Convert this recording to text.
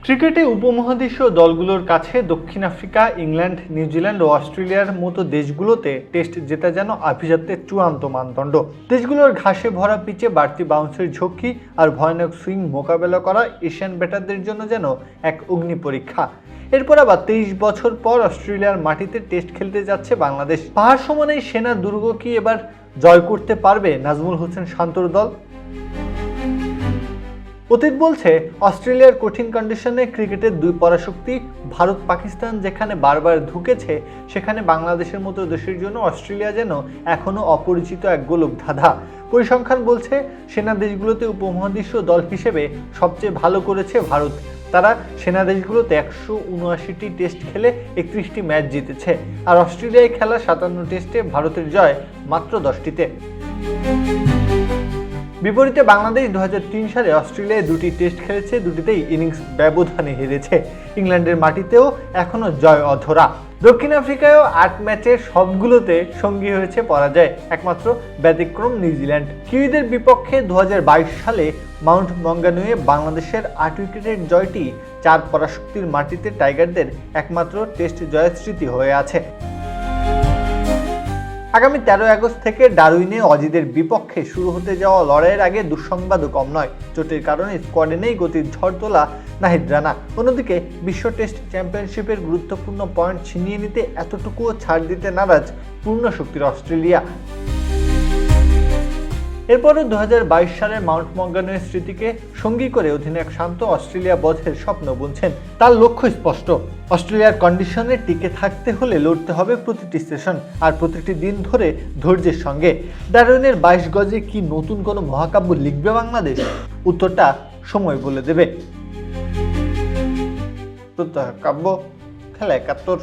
ক্রিকেটে উপমহাদেশীয় দলগুলোর কাছে দক্ষিণ আফ্রিকা, ইংল্যান্ড, নিউজিল্যান্ড ও অস্ট্রেলিয়ার মতো দেশগুলোতে টেস্ট জেতা যেন আভিজাত্যের চূড়ান্ত মানদণ্ড। দেশগুলোর ঘাসে ভরা পিচে বাড়তি বাউন্সের ঝক্কি আর ভয়ানক সুইং মোকাবেলা করা এশিয়ান ব্যাটারদের জন্য যেন এক অগ্নি পরীক্ষা। এরপর আবার 23 বছর পর অস্ট্রেলিয়ার মাটিতে টেস্ট খেলতে যাচ্ছে বাংলাদেশ। পাহাড় সমান এই সেনা দুর্গ কি এবার জয় করতে পারবে নাজমুল হোসেন শান্তর দল? অতীত বলছে অস্ট্রেলিয়ার কঠিন কন্ডিশনে ক্রিকেটের দুই পরাশক্তি ভারত পাকিস্তান যেখানে বারবার ধুকেছে, সেখানে বাংলাদেশের মতো দেশের জন্য অস্ট্রেলিয়া যেন এখনও অপরিচিত এক গোলক ধাঁধা। পরিসংখ্যান বলছে সেনা দেশগুলোতে উপমহাদেশীয় দল হিসেবে সবচেয়ে ভালো করেছে ভারত। তারা সেনা দেশগুলোতে 179টি টেস্ট খেলে 31টি ম্যাচ জিতেছে, আর অস্ট্রেলিয়ায় খেলা 57 টেস্টে ভারতের জয় মাত্র 10টিতে। বিপরীতে বাংলাদেশ 2003 সালে অস্ট্রেলিয়ায় 2টি টেস্ট খেলেছে, দুটিতেই ইনিংস ব্যবধানে হেরেছে। ইংল্যান্ডের মাটিতেও এখনও জয় অধরা। দক্ষিণ আফ্রিকায়ও 8 ম্যাচের সবগুলোতে সঙ্গী হয়েছে পরাজয়, একমাত্র ব্যতিক্রম নিউজিল্যান্ড। কিউইদের বিপক্ষে 2022 সালে মাউন্ট মঙ্গানুয়ে বাংলাদেশের 8 উইকেটের জয়টি 4 পরাশক্তির মাটিতে টাইগারদের একমাত্র টেস্ট জয়ের স্মৃতি হয়ে আছে। আগামী 13 আগস্ট থেকে ডারউইনে অজিদের বিপক্ষে শুরু হতে যাওয়া লড়াইয়ের আগে দুঃসংবাদও কম নয়। চোটের কারণে স্কোয়াডে নেই গতির ঝড় তোলা নাহিদ রানা। অন্যদিকে বিশ্ব টেস্ট চ্যাম্পিয়নশিপের গুরুত্বপূর্ণ পয়েন্ট ছিনিয়ে নিতে এতটুকুও ছাড় দিতে নারাজ পূর্ণ শক্তির অস্ট্রেলিয়া। এরপরও 2022 সালের মাউন্ট মঙ্গানুয়ের স্মৃতিকে সঙ্গী করে অধিনায়ক শান্ত অস্ট্রেলিয়া বধের স্বপ্ন বুনছেন। তার লক্ষ্য স্পষ্ট, অস্ট্রেলিয়ার কন্ডিশনে টিকে থাকতে হলে লড়তে হবে প্রতিটি সেশন আর প্রতিটি দিন ধরে ধৈর্যের সঙ্গে। ডারউইনের 22 গজে কি নতুন কোনো মহাকাব্য লিখবে বাংলাদেশ? উত্তরটা সময় বলে দেবে। প্রত্যহ কাব্য, খেলা 71।